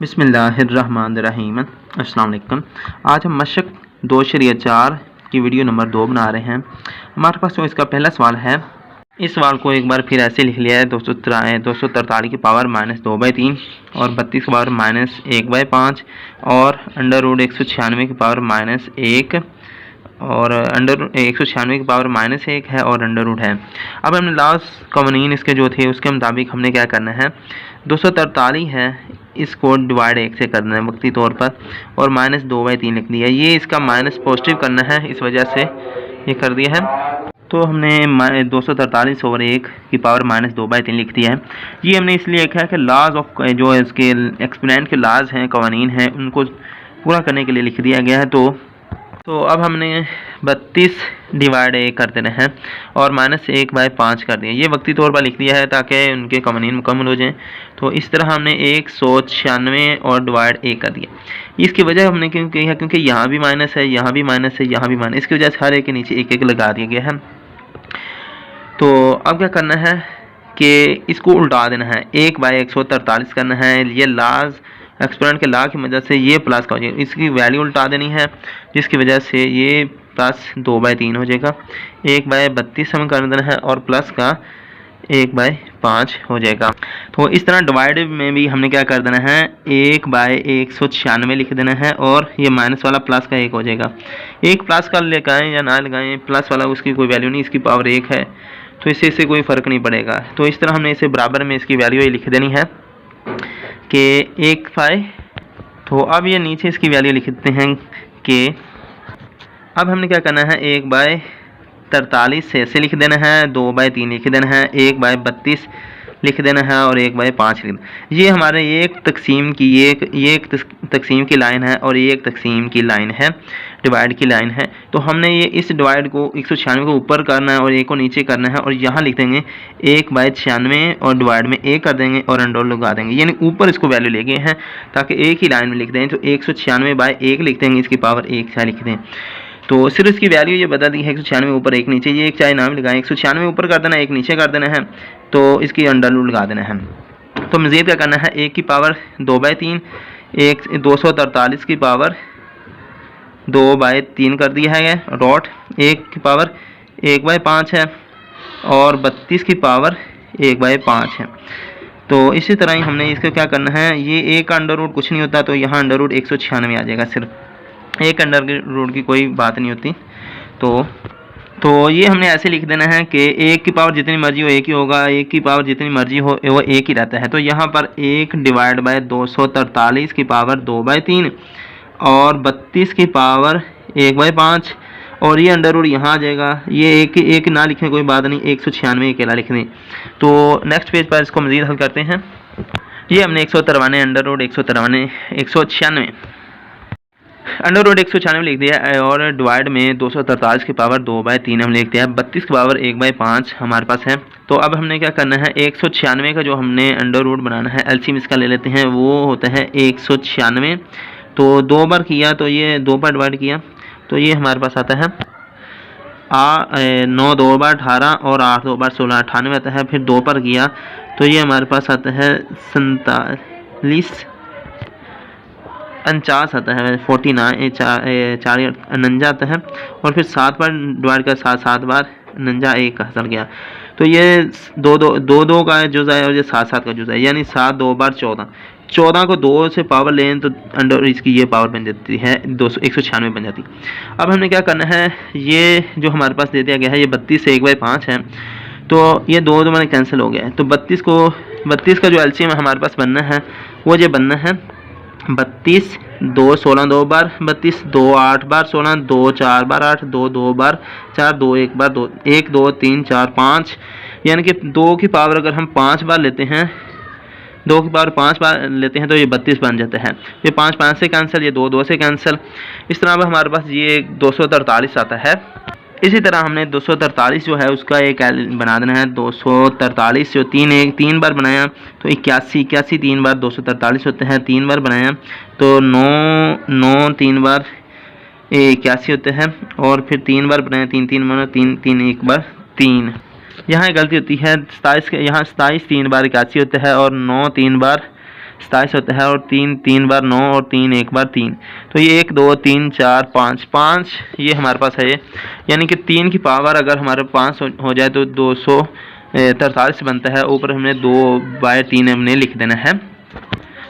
बिस्मिल्लाहिर्रहमानिर्रहीम। अस्सलाम वालेकुम। आज हम मशक 2.4 की वीडियो नंबर 2 बना रहे हैं। हमारे पास जो इसका पहला सवाल है, इस सवाल को एक बार फिर ऐसे लिख लिया है 243 की पावर -2/3 और 32 की पावर -1/5 और √196 की पावर -1 और √196 की पावर -1 है और अंडर रूट है। अब हमने लास्ट कवानीन इसके जो थे उसके मुताबिक हमने क्या करना है, 243 है, इसको डिवाइड 1 से करना है वक्ती तौर पर और -2/3 लिख दिया। ये इसका माइनस पॉजिटिव करना है, इस वजह से ये कर दिया है। तो हमने 243/1 की पावर -2/3 लिख दिया है। ये हमने इसलिए लिखा है कि लाज ऑफ जो इसके एक्सपोनेंट के लाज हैं, कवानीन हैं, उनको पूरा करने के लिए लिख दिया गया है। तो अब हमने 32 डिवाइड 1 कर देना है और -1/5 कर दिया। ये वक्ती तौर पर लिख दिया है ताकि उनके कवानीन मुकम्मल हो जाएं। तो इस तरह हमने 196 और डिवाइड 1 कर दिया। इसकी वजह हमने क्यों की है, क्योंकि यहाँ भी माइनस है, यहाँ भी माइनस है, यहाँ भी माइनस, इसकी वजह से हर एक के नीचे एक एक लगा दिया गया है। तो अब क्या करना है कि इसको उल्टा देना है, 1/143 करना है। ये लाज एक्सपोनेंट के ला की वजह से ये प्लस का हो जाएगा, इसकी वैल्यू उल्टा देनी है, जिसकी वजह से ये प्लस 2/3 हो जाएगा। 1/32 हम कर देना है और प्लस का 1/5 हो जाएगा। तो इस तरह डिवाइड में भी हमने क्या कर देना है, 1/196 लिख देना है और ये माइनस वाला प्लस का 1 हो जाएगा। एक प्लस का लगाएं या ना लगाएं, प्लस वाला उसकी कोई वैल्यू नहीं, इसकी पावर 1 है, तो इससे कोई फ़र्क नहीं पड़ेगा। तो इस तरह हमने इसे बराबर में इसकी वैल्यू लिख देनी है कि 1/5। तो अब ये नीचे इसकी वैल्यू लिख देते हैं कि अब हमने क्या करना है, 1/43 से ऐसे लिख देना है, 2/3 लिख देना है, 1/32 लिख देना है और 1/5 लिख देना। ये हमारे एक तकसीम की एक तकसीम की लाइन है और ये एक तकसीम की लाइन है, डिवाइड की लाइन है। तो हमने ये इस डिवाइड को 196 को ऊपर करना है और 1 को नीचे करना है और यहाँ लिख देंगे 1/96 और डिवाइड में 1 कर देंगे और अंडर लगा देंगे, यानी ऊपर इसको वैल्यू ले गए हैं ताकि एक ही लाइन में लिख दें। तो 196/1 लिख देंगे, इसकी पावर 1 लिख दें। तो सिर्फ इसकी वैल्यू ये बता दी है, 196 ऊपर 1 नीचे, ये एक चाहे नाम लगाएं, 196 ऊपर कर देना है, 1 नीचे कर देना है, तो इसकी अंडर रूट लगा देना है। तो मज़ीद क्या करना है, 1 की पावर 2/3, 243 की पावर 2/3 कर दिया है डॉट, 1 की पावर 1/5 है और 32 की पावर 1/5 है। तो इसी तरह ही हमने इसको क्या करना है, ये एक का अंडर रूट कुछ नहीं होता, तो यहाँ अंडर रूट 196 आ जाएगा, सिर्फ एक अंडर रूट की कोई बात नहीं होती। तो ये हमने ऐसे लिख देना है कि 1 की पावर जितनी मर्जी हो 1 ही होगा, 1 की पावर जितनी मर्जी हो वो 1 ही रहता है। तो यहाँ पर 1 डिवाइड बाय 243 की पावर 2/3 और 32 की पावर 1/5 और ये अंडर रूट यहाँ आ जाएगा। ये एक ना लिखें कोई बात नहीं, 196 अकेला लिख दें। तो नेक्स्ट पेज पर इसको मज़ीद हल करते हैं। ये हमने 193 अंडर रूट 196 अंडर रूट 196 लिख दिया और डिवाइड में 243 की पावर 2/3 हम लिख दिया, 32 की पावर 1/5 हमारे पास है। तो अब हमने क्या करना है, 196 का जो हमने अंडर रूट बनाना है, एलसीएम इसका ले लेते हैं, वो होता है 196। तो 2 बार किया तो ये 2 बार डिवाइड किया तो ये हमारे पास आता है 9 2 बार 18 और 8 2 बार 16, 98 आता है। फिर 2 पर किया तो ये हमारे पास आता है 47 49 आता है, 49 4 49 आता है और फिर 7 बार डिवाइड कर 7 बार 49 1 का हसल गया। तो ये 2 का जुज़ है और ये 7 का जुज़ है, यानी 7 2 बार 14 को 2 से पावर लें तो अंडर इसकी ये पावर बन जाती है 196 बन जाती। अब हमने क्या करना है, ये जो हमारे पास दे दिया गया है ये 32 से 1/5 है, तो ये 2 मैंने कैंसिल हो गया है। तो 32 का जो एलसीएम हमारे पास बनना है वो ये बनना है 32 2 16 2 बार 32, 2 8 बार 16, 2 4 बार 8, 2 2 बार 4, 2 1 बार 2 1 2 3 4 5, यानी कि 2 की पावर अगर हम 5 बार लेते हैं, 2 की पावर 5 बार लेते हैं तो ये 32 बन जाता है। ये 5 5 से कैंसिल, ये 2 2 से कैंसिल। इस तरह अब हमारे पास ये 243 आता है। इसी तरह हमने 243 जो है उसका एक बना देना है, 243 जो 3 बार बनाया तो 81 3 बार 243 होते हैं, 3 बार बनाया तो 9 3 बार 81 होते हैं और फिर 3 बार बनाया 3 1 बार 3। यहाँ गलती होती है 27 के, यहाँ 27 3 बार 81 होता है और 9 3 बार 27 होता है, और 3 3 बार 9 और 3 1 बार 3, तो ये 1 2 3 4 5 5 ये हमारे पास है। यानी कि 3 की पावर अगर हमारे 5 हो जाए तो 243 बनता है। ऊपर हमने 2/3 हमने लिख देना है।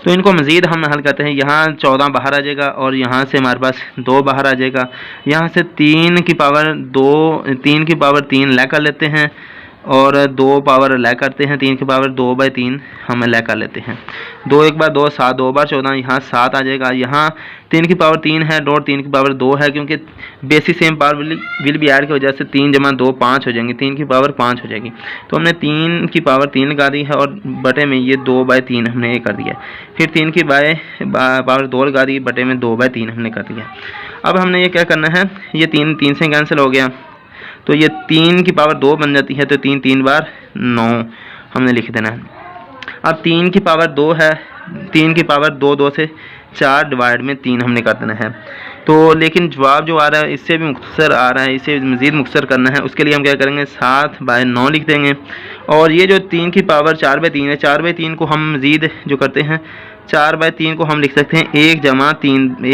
तो इनको मज़ीद हम हल करते हैं। यहाँ 14 बाहर आ जाएगा और यहाँ से हमारे पास 2 बाहर आ जाएगा। यहाँ से 3 की पावर 3 लै कर लेते हैं और 2 पावर लै करते हैं। 3 की पावर 2/3 हम लै कर लेते हैं। 2 1 बार 2 7, 2 बार 14, यहाँ 7 आ जाएगा। यहाँ 3 की पावर 3 है, डॉट 3 की पावर 2 है, क्योंकि basic same power will be add की वजह से 3 जमा 2 5 हो जाएंगे। 3 की पावर 5 हो जाएगी। तो हमने 3 की पावर 3 लगा दी है और बटे में ये 2/3 हमने ये कर दिया। फिर 3 की पावर 2 लगा दी, बटे में 2/3 हमने कर दिया। अब हमने ये क्या करना है, ये 3 से कैंसिल हो गया, तो ये 3 की पावर 2 बन जाती है। तो 3 3 बार 9 हमने लिख देना है। अब 3 की पावर 2 है, 3 की पावर 2 से 4 डिवाइड में 3 हमने कर देना है। तो लेकिन जवाब जो आ रहा है इससे भी मुख्तसर आ रहा है, इसे मज़ीद मुख्तसर करना है। उसके लिए हम क्या करेंगे, 7/9 लिख देंगे। और ये जो 3 की पावर 4/3 है, 4/3 को हम मज़ीद जो करते हैं, 4/3 को हम लिख सकते हैं 1 जमा 1/3 में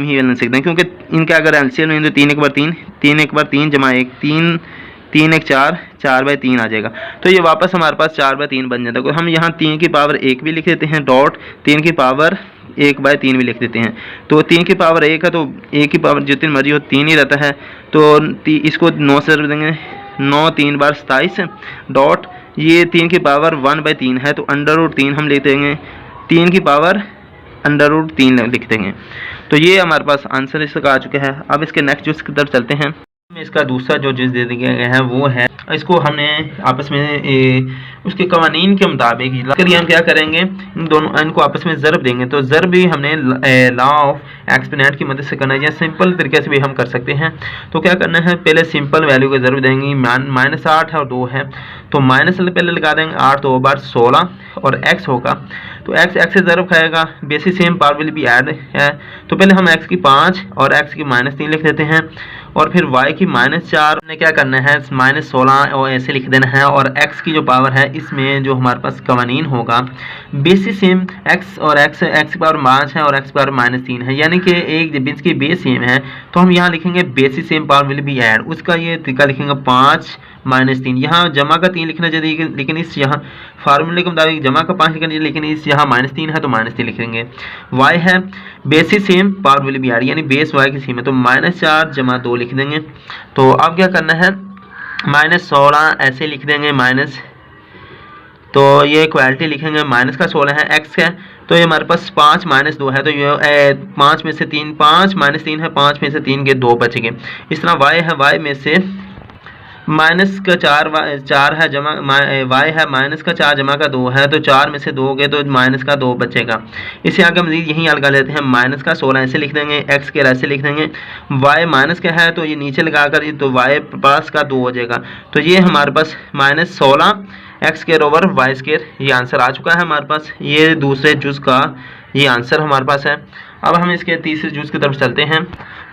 ही लिख सकते हैं, क्योंकि इनका अगर एलसीएम लें तो 3 1 बार 3, 3 1 बार 3 जमा 1 3 3 1 4, 4/3 आ जाएगा। तो ये वापस हमारे पास 4/3 बन जाता है। तो हम यहाँ 3 की पावर 1 भी लिख देते हैं, डॉट 3 की पावर 1/3 भी लिख देते हैं। तो 3 की पावर 1 है तो 1 की पावर जितनी मर्जी हो 3 ही रहता है। तो इसको 9 से जरूर देंगे, 9 3 बार 27, डॉट ये 3 की पावर 1/3 है, तो √3 हम लिख देंगे, 3 की पावर √3 लिख देंगे। तो ये हमारे पास आंसर इसका आ चुका है। अब इसके नेक्स्ट जुज़ की तरफ चलते हैं। इसका दूसरा जो जुज़ दे दिया गया है वो है, इसको हमने आपस में उसके कवानीन के मुताबिक हम क्या करेंगे, इनको आपस में ज़रब देंगे। तो ज़रब भी हमने लॉ ऑफ एक्सपोनेंट की मदद से करना है, या सिंपल तरीके से भी हम कर सकते हैं। तो क्या करना है, पहले सिंपल वैल्यू को ज़रब देंगे। -8 है और 2 है, तो माइनस पहले लगा देंगे। 8 2 बार 16 और x होगा, तो x से ज़रब खाएगा। Basic same power will be add है, तो पहले हम x की 5 और x की -3 लिख देते हैं, और फिर y की -4 ने क्या करना है, -16 और ऐसे लिख देना है। और x की जो पावर है इसमें जो हमारे पास कवानीन होगा, बेसिक सेम x और x की पावर 5 है और x की पावर -3 है, यानी कि एक बीच की बेस सेम है। तो हम यहाँ लिखेंगे basic same power will be add, उसका ये तरीका लिखेंगे 5 -3। यहाँ जमा का 3 लिखना चाहिए, लेकिन इस यहाँ फार्मूले के मुताबिक जमा का 5 लिखना चाहिए, लेकिन इस यहाँ -3 है तो -3 लिखेंगे। y है basic same power will be add, यानी बेस y की सेम है, तो -4 जमा 2 लिख देंगे। तो अब क्या करना है, -16 ऐसे लिख देंगे माइनस, तो ये इक्वालिटी लिखेंगे। माइनस का 16 है, x है, तो ये हमारे पास 5 -2 है, तो ये 5 में से 3 5 -3 है, 5 में से 3 के 2 बच गए। इस तरह y है, y में से माइनस का 4 है जमा y है, माइनस का 4 जमा का 2 है, तो 4 में से 2 गए तो माइनस का 2 बचेगा। इससे आगे मजीद यही हल कर लेते हैं। माइनस का 16 ऐसे लिख देंगे, x के ऐसे लिख देंगे। y माइनस का है तो ये नीचे लगाकर तो y प्लस का 2 हो जाएगा। तो ये हमारे पास -16 x² ओवर y², ये आंसर आ चुका है हमारे पास। ये दूसरे जुज़ का ये आंसर हमारे पास है। अब हम इसके तीसरे जुज़ की तरफ चलते हैं।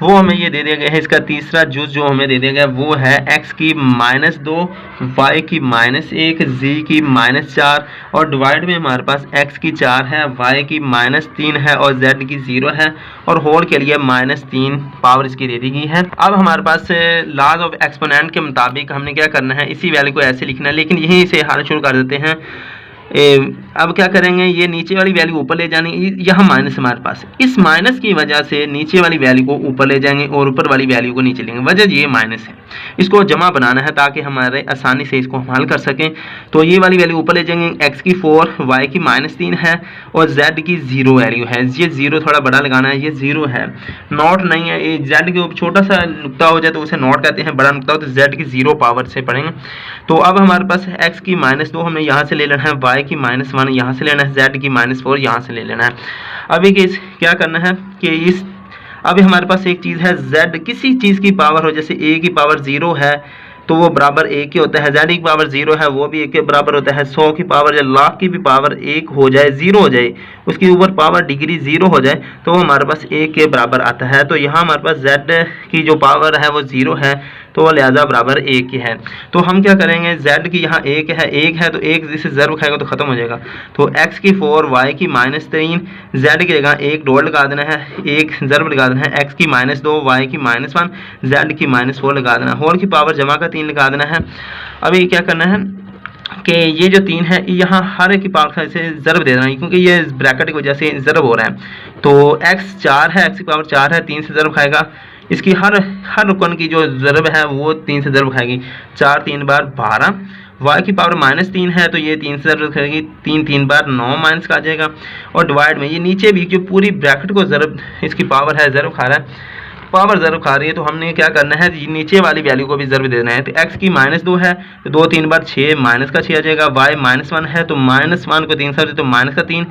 वो हमें ये दे दिया गया है, इसका तीसरा जुज़ जो हमें दे दिया गया वो है x की -2, y की -1, z की -4, और डिवाइड में हमारे पास x की 4 है, y की -3 है और z की 0 है, और होल के लिए -3 पावर इसकी दे दी गई है। अब हमारे पास लॉज ऑफ एक्सपोनेंट के मुताबिक हमने क्या करना है, इसी वैल्यू को ऐसे लिखना है, लेकिन यहीं से हल शुरू कर देते हैं। अब क्या करेंगे, ये नीचे वाली वैल्यू ऊपर ले जानी, यहाँ माइनस हमारे पास, इस माइनस की वजह से नीचे वाली वैल्यू को ऊपर ले जाएंगे और ऊपर वाली वैल्यू को नीचे लेंगे। वजह ये माइनस है, इसको जमा बनाना है ताकि हमारे आसानी से इसको हम हल कर सकें। तो ये वाली वैल्यू ऊपर ले जाएंगे, x की 4, y की -3 है और z की 0 वैल्यू है। ये 0 थोड़ा बड़ा लगाना है, ये 0 है, नॉट नहीं है। ये z के ऊपर छोटा सा नुकता हो जाए तो उसे नॉट कहते हैं, बड़ा नुकता हो तो z की 0 पावर से पढ़ेंगे। तो अब हमारे पास x की -2 हमने यहाँ से ले लेना है, y की -1 यहाँ से लेना है, z की -4 यहाँ से ले लेना है। अभी क्या करना है कि इस अभी हमारे पास एक चीज़ है, z किसी चीज़ की पावर हो, जैसे a की पावर 0 है तो वो बराबर 1 के होता है, z की पावर 0 है वो भी 1 के बराबर होता है। 100 की पावर या लाख की भी पावर 1 हो जाए, 0 हो जाए, उसके ऊपर पावर डिग्री 0 हो जाए तो वो हमारे पास 1 के बराबर आता है। तो यहाँ हमारे पास z की जो पावर है वो 0 है, तो वो लिहाजा बराबर 1 की है। तो हम क्या करेंगे, z की यहाँ 1 है तो 1 जिसे ज़रब खाएगा तो ख़त्म हो जाएगा। तो x की 4 y की -3 z की जगह 1 डॉट लगा देना है, 1 ज़रब लगा देना है, x की -2 y की -1 z की -4 लगा देना, होल की पावर जमा का 3 लगा देना है। अभी क्या करना है कि ये जो 3 है यहाँ हर एक की पावर से ज़रब दे देना है, क्योंकि ये ब्रैकेट की वजह से ज़रब हो रहा है। तो x 4 है, x की पावर 4 है, 3 से ज़रब खाएगा, इसकी हर रुकन की जो ज़रब है वो 3 से ज़रब खाएगी, 4 3 बार 12, y की पावर -3 है तो ये 3 से ज़रब खाएगी, 3 3 बार 9 माइनस का आ जाएगा, और डिवाइड में ये नीचे भी जो पूरी ब्रैकेट को ज़रब इसकी पावर है ज़रब खा रहा है, पावर ज़रब खा रही है, तो हमने क्या करना है नीचे वाली वैल्यू को भी ज़रब देना है। तो x की -2 है तो 2 3 बार 6 माइनस का 6 आ जाएगा, y -1 है तो -1 को 3 से तो माइनस का 3,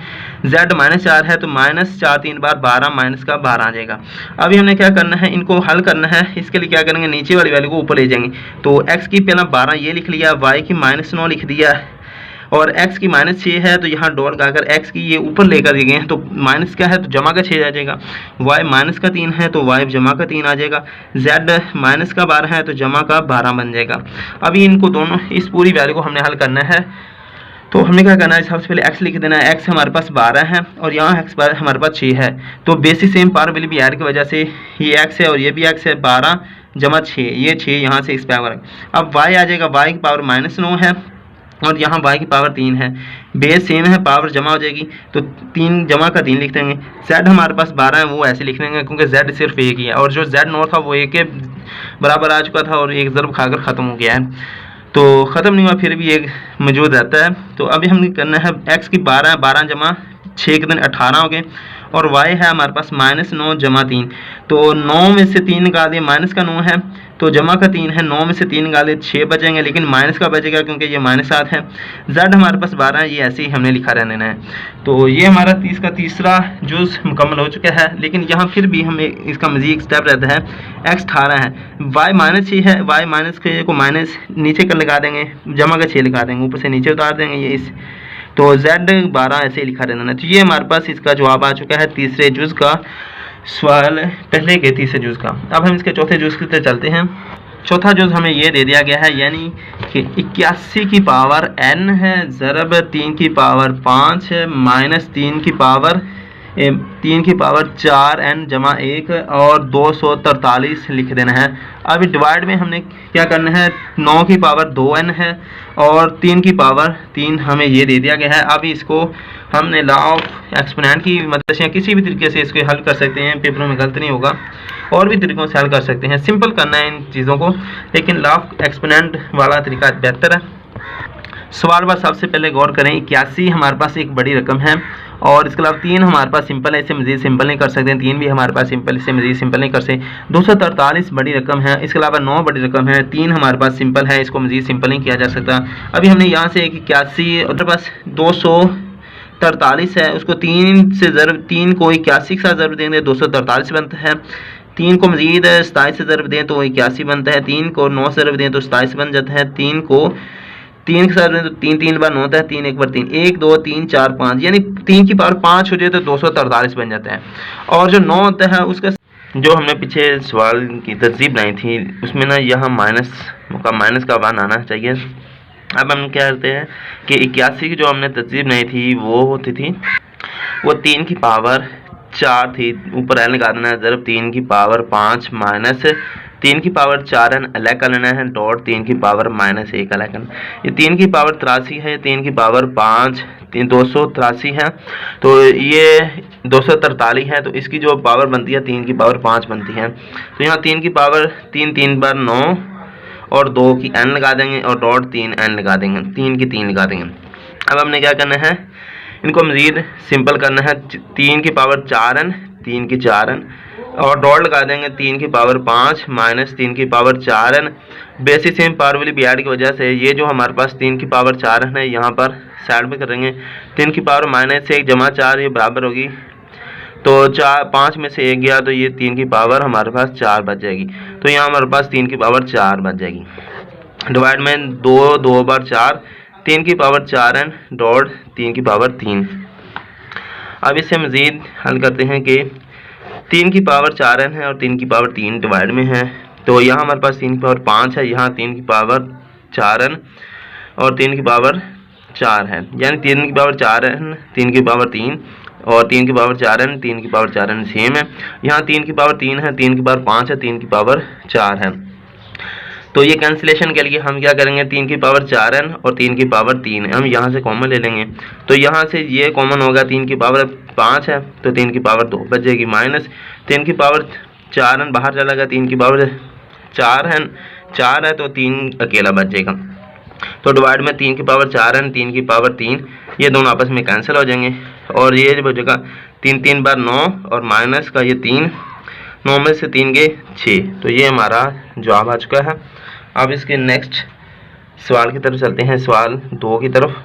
z -4 है तो -4 3 बार 12 माइनस का 12 आ जाएगा। अभी हमने क्या करना है, इनको हल करना है, इसके लिए क्या करेंगे नीचे वाली वैल्यू को ऊपर ले जाएंगे। तो x की पहला 12 ये लिख लिया, y की -9 लिख दिया, और x की -6 है तो यहाँ डॉट लगाकर x की ये ऊपर लेकर गए हैं, तो माइनस क्या है तो जमा का 6 आ जाएगा, y माइनस का 3 है तो y जमा का 3 आ जाएगा, z माइनस का 12 है तो जमा का 12 बन जाएगा। अभी इनको दोनों इस पूरी वैल्यू को हमने हल करना है। तो हमने क्या करना है, सबसे पहले x लिख देना है, x हमारे पास 12 है और यहाँ x हमारे पास 6 है, तो basic same power will be add की वजह से ये x है और ये भी x है, 12 जमा 6, ये 6 यहाँ से इस पावर। अब y आ जाएगा, y की पावर -9 है और यहाँ y की पावर 3 है, बेस सेम है, पावर जमा हो जाएगी, तो 3 जमा का 3 लिख देंगे। z हमारे पास 12 है वो ऐसे लिख देंगे क्योंकि z सिर्फ 1 ही है, और जो z नॉट था वो 1 के बराबर आ चुका था और एक ज़रब खाकर ख़त्म हो गया है, तो ख़त्म नहीं हुआ फिर भी एक मौजूद रहता है। तो अभी हमें करना है x की 12 जमा 6 के दिन 18 हो गए, और y है हमारे पास -9 जमा 3, तो 9 में से 3 निकाल दिए, माइनस का 9 है तो जमा का 3 है, 9 में से 3 निकाले 6 बचेंगे, लेकिन माइनस का बचेगा क्योंकि ये -7 है। z हमारे पास 12 है, ये ऐसे ही हमने लिखा रहना है। तो ये हमारा तीसरा जुज़ मुकम्मल हो चुका है, लेकिन यहाँ फिर भी हमें इसका मज़ीद एक स्टेप रहता है। x 18 है, y -6 है, y माइनस के को माइनस नीचे कर लगा देंगे, जमा का 6 लगा देंगे, ऊपर से नीचे उतार देंगे ये इस, तो z 12 ऐसे लिखा रहना है। तो ये हमारे पास इसका जवाब आ चुका है तीसरे जुज़ का सवाल, पहले के तीसरे जुज़ का। अब हम इसके चौथे जुज़ की तरफ चलते हैं। चौथा जुज़ हमें ये दे दिया गया है, यानी कि 81 की पावर n है, ज़रब 3 की पावर 5 है, -3 की पावर 4n जमा 1 और 243 लिख देना है। अभी डिवाइड में हमने क्या करना है, 9 की पावर 2n है और 3 की पावर 3 हमें ये दे दिया गया है। अभी इसको हमने लॉ ऑफ एक्सपोनेंट की मदद से या किसी भी तरीके से इसको हल कर सकते हैं, पेपरों में गलत नहीं होगा, और भी तरीक़ों से हल कर सकते हैं। सिंपल करना है इन चीज़ों को, लेकिन लॉ ऑफ एक्सपोनेंट वाला तरीका बेहतर है। सवाल पर सबसे पहले गौर करें, 81 हमारे पास एक बड़ी रकम है, और इसके अलावा 3 हमारे पास सिंपल है, इससे मज़ीद सिंपल नहीं कर सकते, 3 भी हमारे पास सिंपल, इससे मज़ीद सिंपल नहीं कर सकते। 243 बड़ी रकम है, इसके अलावा 9 बड़ी रकम है, 3 हमारे पास सिंपल है, इसको मज़ीद सिंपल नहीं किया जा सकता। अभी हमने यहाँ से 81 और पास 243 है, उसको 3 से ज़रब, 3 को 81 के साथ ज़रब देंगे 243 बनता है, 3 को मज़ीद 27 से ज़रब दें तो 81 बनता है, 3 को 9 से ज़रब दें तो 27 बन जाता है, 3 को 3 के साथ तो 3 3 बार 9 होता है, 3 1 बार 3, 1 2 3 4 5, यानी 3 की पावर 5 हो जाए तो 243 बन जाता है। और जो 9 होता है उसका, जो हमने पीछे सवाल की तरजीब बनाई थी उसमें ना यहाँ माइनस का वन आना चाहिए। अब हम क्या करते हैं कि 81 की जो हमने तरजीब बनाई थी वो होती थी, वो 3 की पावर 4 थी, ऊपर एन लगा देना है, ज़रब 3 की पावर 5 माइनस 3 की पावर 4n अलग कर लेना है, डॉट 3 की पावर -1 अलग करना। ये 3 की पावर 83 है, 3 की पावर 5 283 है, तो ये 243 है, तो इसकी जो पावर बनती है 3 की पावर 5 बनती है। तो यहाँ 3 की पावर 3 3 बार 9 और 2 की n लगा देंगे और डॉट 3n लगा देंगे, 3 की 3 लगा देंगे। अब हमने क्या करना है, इनको मज़ीद सिंपल करना है, 3 की पावर 4n, 3 की 4n और डॉट लगा देंगे, 3 की पावर 5 माइनस 3 की power 4n, basic same power वाली बियाड की वजह से ये जो हमारे पास 3 की पावर 4n है यहाँ पर साइड में करेंगे, 3 की पावर -1 जमा 4 ये बराबर होगी, तो 5 में से 1 गया तो ये 3 की पावर हमारे पास 4 बच जाएगी, तो यहाँ हमारे पास 3 की पावर 4 बच जाएगी। डिवाइड में 2 बार 4, 3 की पावर 4n डॉट 3 की पावर 3। अब इससे मज़ीद हल करते हैं कि 3 की पावर 4n है और 3 की पावर 3 डिवाइड में है, तो यहाँ हमारे पास 3 की पावर 5 है, यहाँ 3 की पावर 4n और 3 की पावर 4 है, यानी 3 की पावर 4n 3 की पावर 3 और 3 की पावर 4n 3 की पावर 4n सेम है। यहाँ 3 की पावर 3 है, 3 की पावर 5 है, 3 की पावर 4 है। तो ये कैंसिलेशन के लिए हम क्या करेंगे, 3 की पावर 4n और 3 की पावर 3 है, हम यहाँ से कॉमन ले लेंगे। तो यहाँ से ये कॉमन होगा, 3 की पावर 5 है तो 3 की पावर 2 बचेगी, माइनस 3 की पावर 4n बाहर चला गया, 3 की पावर 4 है तो 3 अकेला बचेगा। तो डिवाइड में 3 की पावर 4n 3 की पावर 3, ये दोनों आपस में कैंसिल हो जाएंगे और ये जो बचेगा 3 3 बार 9 और माइनस का ये 3, 9 में से 3 गए 6, तो ये हमारा जवाब आ चुका है। अब इसके नेक्स्ट सवाल की तरफ चलते हैं, सवाल 2 की तरफ।